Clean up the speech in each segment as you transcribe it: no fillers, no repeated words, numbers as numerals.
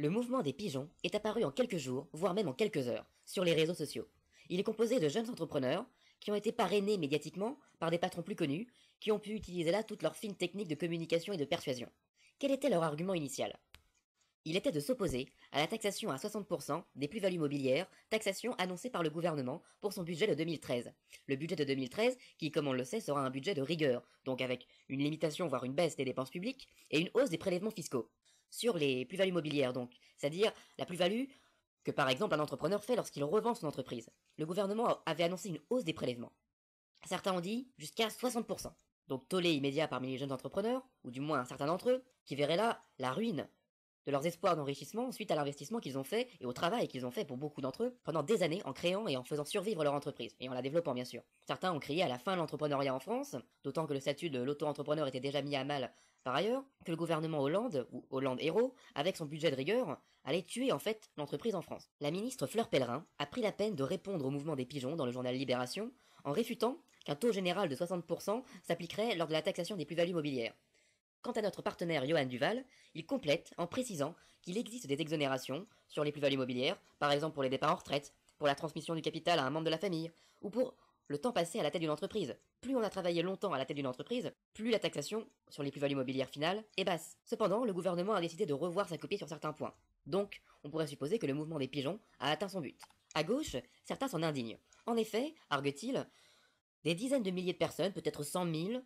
Le mouvement des pigeons est apparu en quelques jours, voire même en quelques heures, sur les réseaux sociaux. Il est composé de jeunes entrepreneurs qui ont été parrainés médiatiquement par des patrons plus connus, qui ont pu utiliser là toutes leurs fines techniques de communication et de persuasion. Quel était leur argument initial? Il était de s'opposer à la taxation à 60% des plus-values mobilières, taxation annoncée par le gouvernement pour son budget de 2013. Le budget de 2013 qui, comme on le sait, sera un budget de rigueur, donc avec une limitation voire une baisse des dépenses publiques et une hausse des prélèvements fiscaux. Sur les plus-values mobilières donc, c'est-à-dire la plus-value que par exemple un entrepreneur fait lorsqu'il revend son entreprise. Le gouvernement avait annoncé une hausse des prélèvements. Certains ont dit jusqu'à 60%. Donc tollé immédiat parmi les jeunes entrepreneurs, ou du moins un certain d'entre eux, qui verraient là la ruine de leurs espoirs d'enrichissement suite à l'investissement qu'ils ont fait et au travail qu'ils ont fait pour beaucoup d'entre eux pendant des années en créant et en faisant survivre leur entreprise, et en la développant bien sûr. Certains ont crié à la fin de l'entrepreneuriat en France, d'autant que le statut de l'auto-entrepreneur était déjà mis à mal par ailleurs, que le gouvernement Hollande, ou Hollande Héros, avec son budget de rigueur, allait tuer en fait l'entreprise en France. La ministre Fleur Pellerin a pris la peine de répondre au mouvement des pigeons dans le journal Libération, en réfutant qu'un taux général de 60% s'appliquerait lors de la taxation des plus-values mobilières. Quant à notre partenaire Johan Duval, il complète en précisant qu'il existe des exonérations sur les plus-values mobilières, par exemple pour les départs en retraite, pour la transmission du capital à un membre de la famille, ou pour le temps passé à la tête d'une entreprise. Plus on a travaillé longtemps à la tête d'une entreprise, plus la taxation sur les plus-values mobilières finales est basse. Cependant, le gouvernement a décidé de revoir sa copie sur certains points. Donc, on pourrait supposer que le mouvement des pigeons a atteint son but. À gauche, certains s'en indignent. En effet, argue-t-il, des dizaines de milliers de personnes, peut-être 100 000,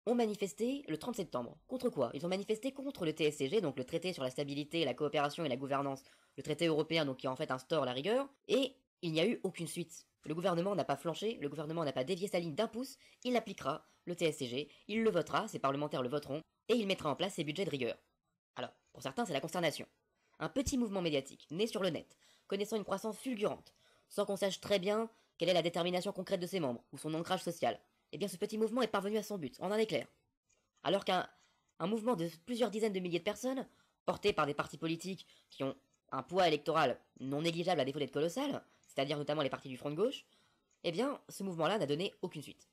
ont manifesté le 30 septembre. Contre quoi? Ils ont manifesté contre le TSCG, donc le traité sur la stabilité, la coopération et la gouvernance, le traité européen donc qui en fait instaure la rigueur, et il n'y a eu aucune suite. Le gouvernement n'a pas flanché, le gouvernement n'a pas dévié sa ligne d'un pouce, il appliquera le TSCG, il le votera, ses parlementaires le voteront, et il mettra en place ses budgets de rigueur. Alors, pour certains c'est la consternation. Un petit mouvement médiatique, né sur le net, connaissant une croissance fulgurante, sans qu'on sache très bien quelle est la détermination concrète de ses membres, ou son ancrage social, eh bien ce petit mouvement est parvenu à son but, on en est clair. Alors qu'un mouvement de plusieurs dizaines de milliers de personnes, porté par des partis politiques qui ont un poids électoral non négligeable à défaut d'être colossal, c'est-à-dire notamment les partis du front de gauche, eh bien ce mouvement-là n'a donné aucune suite.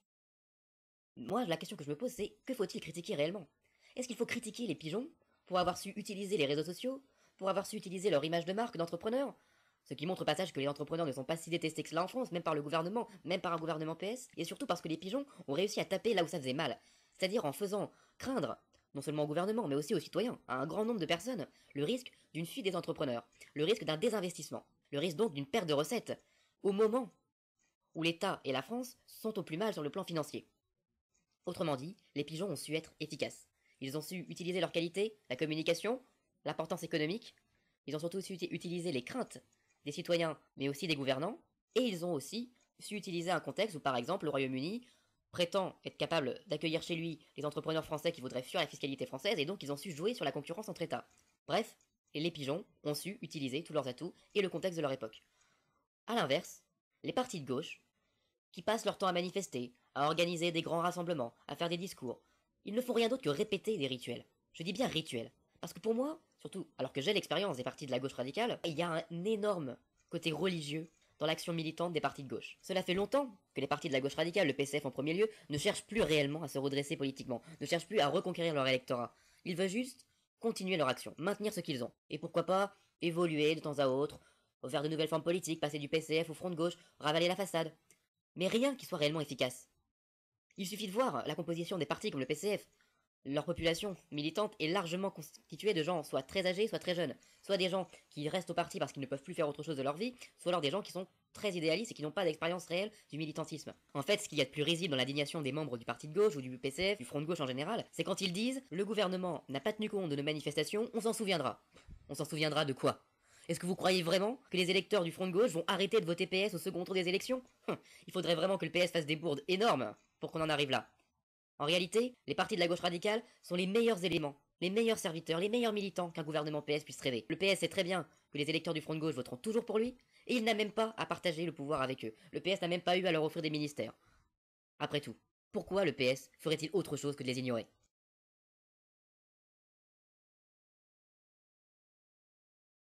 Moi, la question que je me pose, c'est que faut-il critiquer réellement? Est-ce qu'il faut critiquer les pigeons pour avoir su utiliser les réseaux sociaux, pour avoir su utiliser leur image de marque d'entrepreneur? Ce qui montre au passage que les entrepreneurs ne sont pas si détestés que cela en France, même par le gouvernement, même par un gouvernement PS, et surtout parce que les pigeons ont réussi à taper là où ça faisait mal, c'est-à-dire en faisant craindre, non seulement au gouvernement, mais aussi aux citoyens, à un grand nombre de personnes, le risque d'une fuite des entrepreneurs, le risque d'un désinvestissement, le risque donc d'une perte de recettes, au moment où l'État et la France sont au plus mal sur le plan financier. Autrement dit, les pigeons ont su être efficaces. Ils ont su utiliser leur qualité, la communication, l'importance économique, ils ont surtout su utiliser les craintes des citoyens, mais aussi des gouvernants, et ils ont aussi su utiliser un contexte où, par exemple, le Royaume-Uni prétend être capable d'accueillir chez lui les entrepreneurs français qui voudraient fuir la fiscalité française, et donc ils ont su jouer sur la concurrence entre États. Bref, les pigeons ont su utiliser tous leurs atouts et le contexte de leur époque. A l'inverse, les partis de gauche, qui passent leur temps à manifester, à organiser des grands rassemblements, à faire des discours, ils ne font rien d'autre que répéter des rituels. Je dis bien rituels. Parce que pour moi, surtout alors que j'ai l'expérience des partis de la gauche radicale, il y a un énorme côté religieux dans l'action militante des partis de gauche. Cela fait longtemps que les partis de la gauche radicale, le PCF en premier lieu, ne cherchent plus réellement à se redresser politiquement, ne cherchent plus à reconquérir leur électorat. Ils veulent juste continuer leur action, maintenir ce qu'ils ont. Et pourquoi pas évoluer de temps à autre, vers de nouvelles formes politiques, passer du PCF au front de gauche, ravaler la façade. Mais rien qui soit réellement efficace. Il suffit de voir la composition des partis comme le PCF. Leur population militante est largement constituée de gens soit très âgés, soit très jeunes. Soit des gens qui restent au parti parce qu'ils ne peuvent plus faire autre chose de leur vie, soit alors des gens qui sont très idéalistes et qui n'ont pas d'expérience réelle du militantisme. En fait, ce qu'il y a de plus risible dans l'indignation des membres du parti de gauche ou du PCF, du front de gauche en général, c'est quand ils disent « Le gouvernement n'a pas tenu compte de nos manifestations, on s'en souviendra ». On s'en souviendra de quoi? Est-ce que vous croyez vraiment que les électeurs du front de gauche vont arrêter de voter PS au second tour des élections? Il faudrait vraiment que le PS fasse des bourdes énormes pour qu'on en arrive là. En réalité, les partis de la gauche radicale sont les meilleurs éléments, les meilleurs serviteurs, les meilleurs militants qu'un gouvernement PS puisse rêver. Le PS sait très bien que les électeurs du front de gauche voteront toujours pour lui, et il n'a même pas à partager le pouvoir avec eux. Le PS n'a même pas eu à leur offrir des ministères. Après tout, pourquoi le PS ferait-il autre chose que de les ignorer?